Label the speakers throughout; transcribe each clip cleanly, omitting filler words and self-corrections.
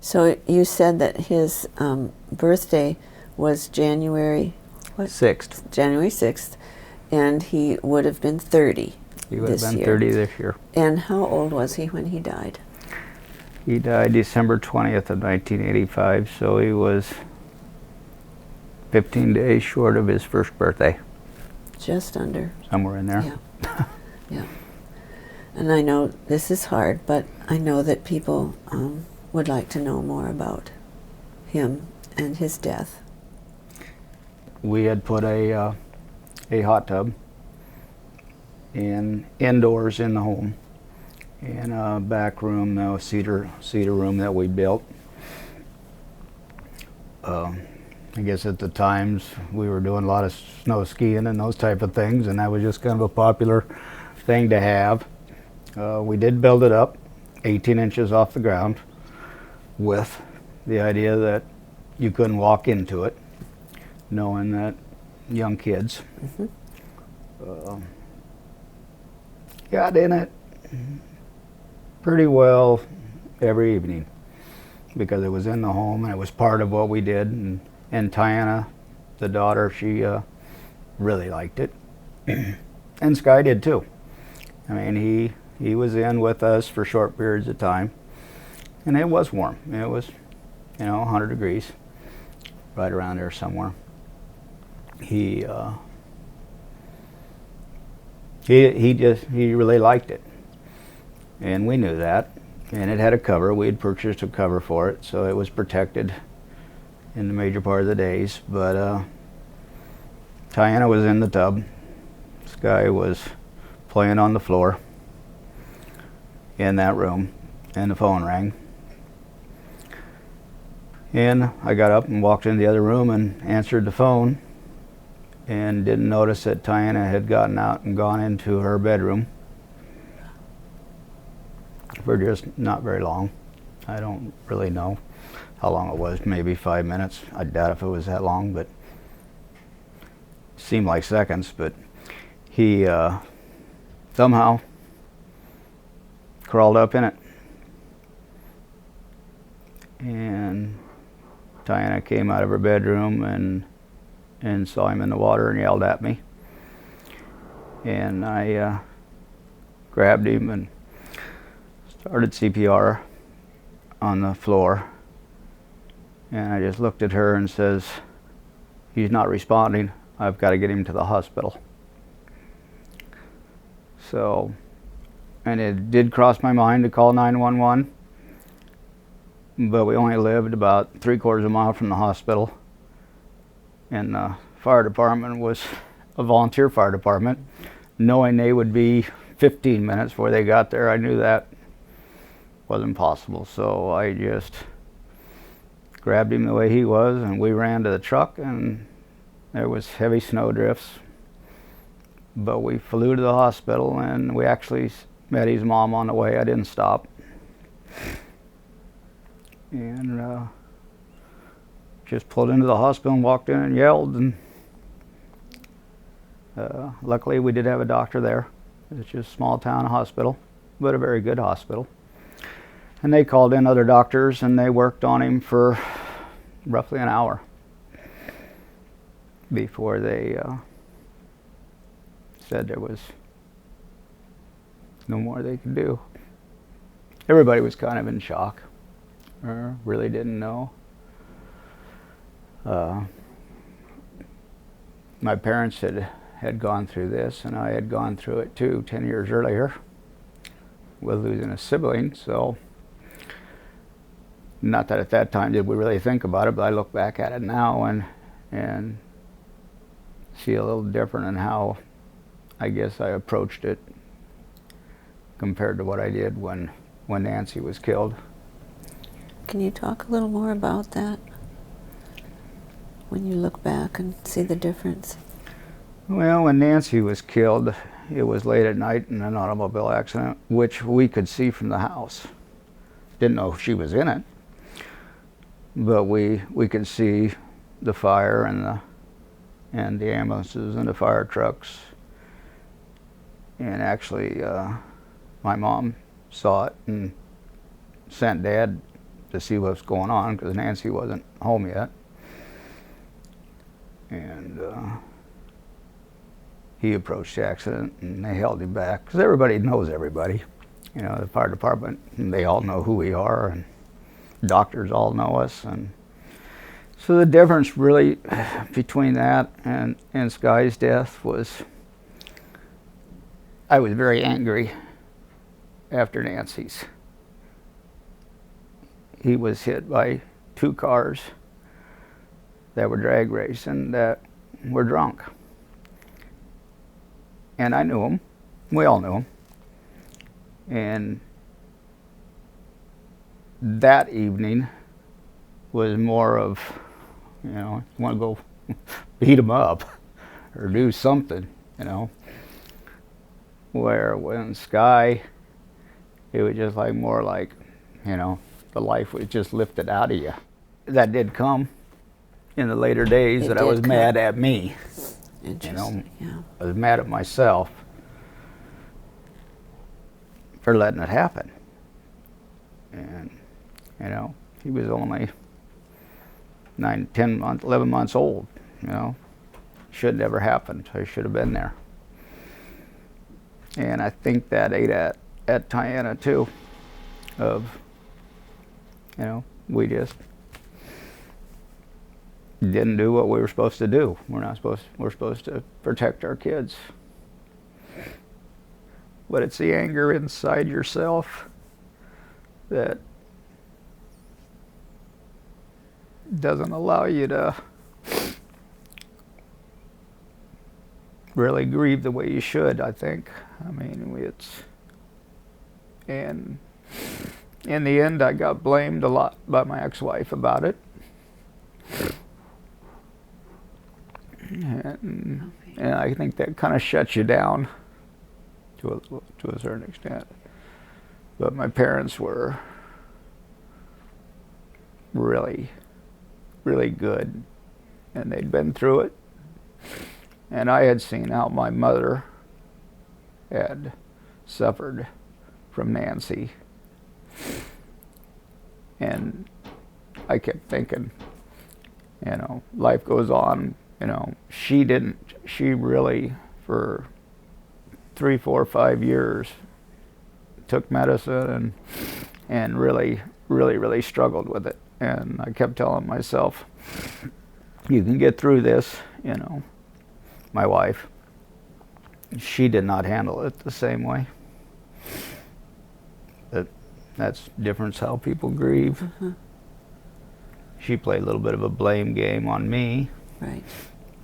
Speaker 1: So you said that his birthday was January what?
Speaker 2: 6th.
Speaker 1: January 6th, and he would have been 30
Speaker 2: He would have
Speaker 1: this
Speaker 2: been
Speaker 1: year.
Speaker 2: 30 this year.
Speaker 1: And how old was he when he died?
Speaker 2: He died December 20th of 1985, so he was 15 days short of his first birthday.
Speaker 1: Just under.
Speaker 2: Somewhere in there.
Speaker 1: Yeah. Yeah. And I know this is hard, but I know that people would like to know more about him and his death.
Speaker 2: We had put a hot tub indoors in the home, in a back room, a cedar room that we built. I guess at the times we were doing a lot of snow skiing and those type of things, and that was just kind of a popular thing to have. We did build it up 18 inches off the ground with the idea that you couldn't walk into it, knowing that young kids got in it pretty well every evening because it was in the home and it was part of what we did. And Tiana, the daughter, she really liked it. And Sky did too. I mean, he was in with us for short periods of time, and it was warm. It was, 100 degrees, right around there somewhere. He really liked it, and we knew that. And it had a cover. We had purchased a cover for it, so it was protected in the major part of the days. But Tiana was in the tub. Sky was playing on the floor in that room, and the phone rang. And I got up and walked into the other room and answered the phone, and didn't notice that Tiana had gotten out and gone into her bedroom for just not very long. I don't really know how long it was, maybe 5 minutes. I doubt if it was that long, but it seemed like seconds. But he somehow crawled up in it, and Tiana came out of her bedroom and saw him in the water and yelled at me, and I grabbed him and started CPR on the floor. And I just looked at her and says, "He's not responding. I've got to get him to the hospital." So, and it did cross my mind to call 911, but we only lived about 3/4 of a mile from the hospital, and the fire department was a volunteer fire department. Knowing they would be 15 minutes before they got there, I knew that wasn't possible. So I just grabbed him the way he was, and we ran to the truck, and there was heavy snow drifts. But we flew to the hospital, and we actually met his mom on the way. I didn't stop. And just pulled into the hospital and walked in and yelled. And luckily we did have a doctor there. It's just a small town hospital, but a very good hospital. And they called in other doctors, and they worked on him for roughly an hour before they said there was no more they could do. Everybody was kind of in shock, or really didn't know. My parents had gone through this, and I had gone through it too 10 years earlier with losing a sibling. So not that at that time did we really think about it, but I look back at it now and see a little different in how I guess I approached it compared to what I did when Nancy was killed.
Speaker 1: Can you talk a little more about that? When you look back and see the difference?
Speaker 2: Well, when Nancy was killed, it was late at night in an automobile accident, which we could see from the house. Didn't know if she was in it, but we could see the fire and the ambulances and the fire trucks. And actually, my mom saw it and sent Dad to see what's going on because Nancy wasn't home yet. And he approached the accident, and they held him back because everybody knows everybody. You know, the fire department, they all know who we are, and doctors all know us. And so the difference really between that and Sky's death was I was very angry after Nancy's. He was hit by 2 cars that were drag racing that were drunk. And I knew him. We all knew him. And that evening was more of, you know, you want to go beat him up or do something, you know. Where when Sky, it was just like more like, you know, the life was just lifted out of you. That did come in the later days that I was mad at me. You know,
Speaker 1: yeah.
Speaker 2: I was mad at myself for letting it happen. And, you know, he was only 9, 10 months, 11 months old, you know. Should never happened. I should have been there. And I think that ate at Tiana too, of, you know, we just didn't do what we were supposed to do. We're supposed to protect our kids. But it's the anger inside yourself that doesn't allow you to really grieve the way you should, I think. I mean, and in the end, I got blamed a lot by my ex-wife about it. And I think that kind of shuts you down to a certain extent. But my parents were really, really good, and they'd been through it. And I had seen how my mother had suffered from Nancy. And I kept thinking, you know, life goes on. You know, she really, for 3, 4, 5 years, took medicine and really, really, really struggled with it. And I kept telling myself, you can get through this, you know. My wife, she did not handle it the same way. That's different how people grieve.
Speaker 1: Mm-hmm.
Speaker 2: She played a little bit of a blame game on me.
Speaker 1: Right.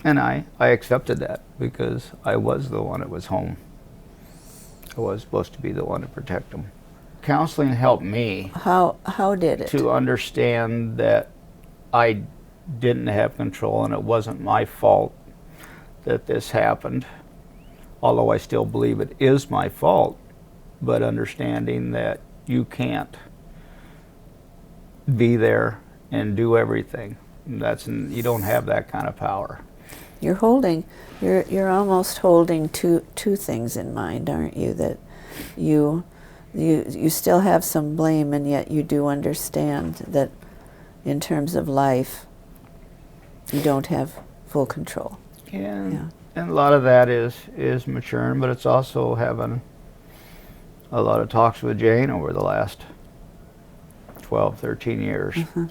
Speaker 2: And I accepted that because I was the one that was home. I was supposed to be the one to protect them. Counseling helped me.
Speaker 1: How did it?
Speaker 2: To understand that I didn't have control and it wasn't my fault that this happened, although I still believe it is my fault, but understanding that you can't be there and do everything. You don't have that kind of power.
Speaker 1: You're almost holding two things in mind, aren't you? That you still have some blame, and yet you do understand that in terms of life, you don't have full control.
Speaker 2: And a lot of that is maturing, but it's also having a lot of talks with Jane over the last 12, 13 years.
Speaker 1: Mm-hmm.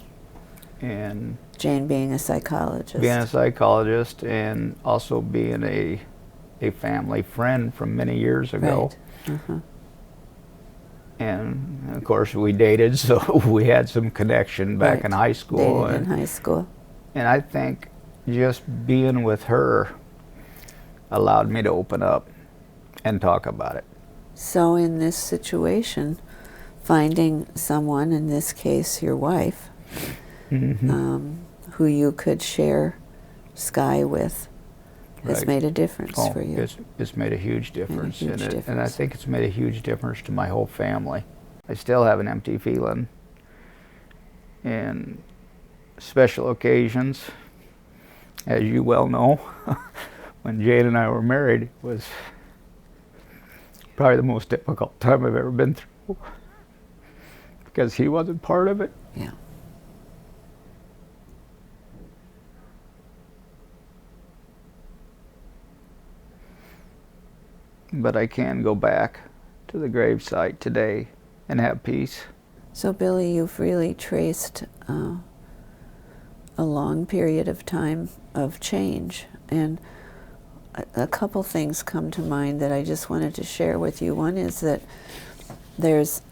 Speaker 2: And
Speaker 1: Jane being a psychologist.
Speaker 2: Being a psychologist and also being a family friend from many years ago.
Speaker 1: Right. Mm-hmm.
Speaker 2: And of course we dated, so we had some connection back in high school.
Speaker 1: Dated in high school.
Speaker 2: And I think just being with her allowed me to open up and talk about it.
Speaker 1: So in this situation, finding someone, in this case your wife,
Speaker 2: Mm-hmm.
Speaker 1: Who you could share Sky with, has
Speaker 2: Right.
Speaker 1: made a difference for you.
Speaker 2: It's made a huge difference.
Speaker 1: huge
Speaker 2: And I
Speaker 1: difference.
Speaker 2: think it's made a huge difference to my whole family. I still have an empty feeling. And special occasions, as you well know, when Jane and I were married, was probably the most difficult time I've ever been through. because he wasn't part of it.
Speaker 1: Yeah.
Speaker 2: But I can go back to the gravesite today and have peace.
Speaker 1: So, Billy, you've really traced a long period of time of change. And a couple things come to mind that I just wanted to share with you. One is that there's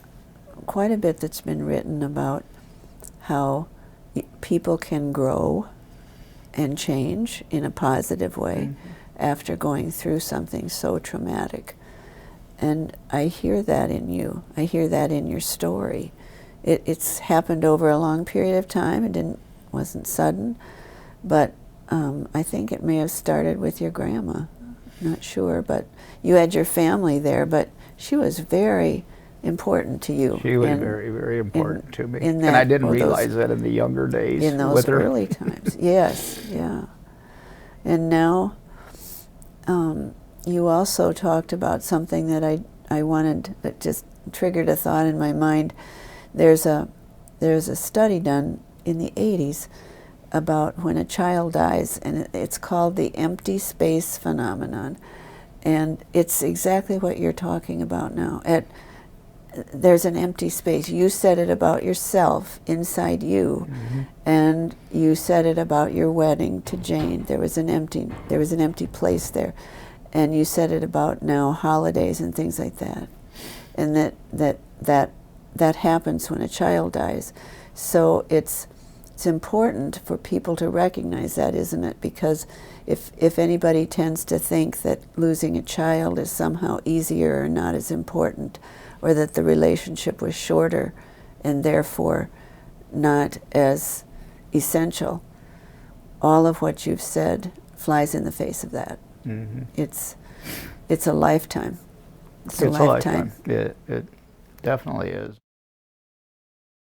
Speaker 1: quite a bit that's been written about how people can grow and change in a positive way after going through something so traumatic. And I hear that in you. I hear that in your story. It's happened over a long period of time. It wasn't sudden, but I think it may have started with your grandma. Not sure, but you had your family there, but she was very important to you.
Speaker 2: She was very, very important to me.
Speaker 1: In
Speaker 2: And I didn't
Speaker 1: those-
Speaker 2: realize that in the younger days
Speaker 1: in those
Speaker 2: with her.
Speaker 1: early times. Yes, yeah. And now you also talked about something that I wanted, that just triggered a thought in my mind. There's a study done in the 80s about when a child dies, and it's called the empty space phenomenon. And it's exactly what you're talking about now. There's an empty space. You said it about yourself inside you, and you said it about your wedding to Jane. There was an empty place there, and you said it about now holidays and things like that, and that happens when a child dies. So it's important for people to recognize that, isn't it? Because if anybody tends to think that losing a child is somehow easier or not as important, or that the relationship was shorter and therefore not as essential, all of what you've said flies in the face of that. It's a lifetime. It's a lifetime.
Speaker 2: It definitely is.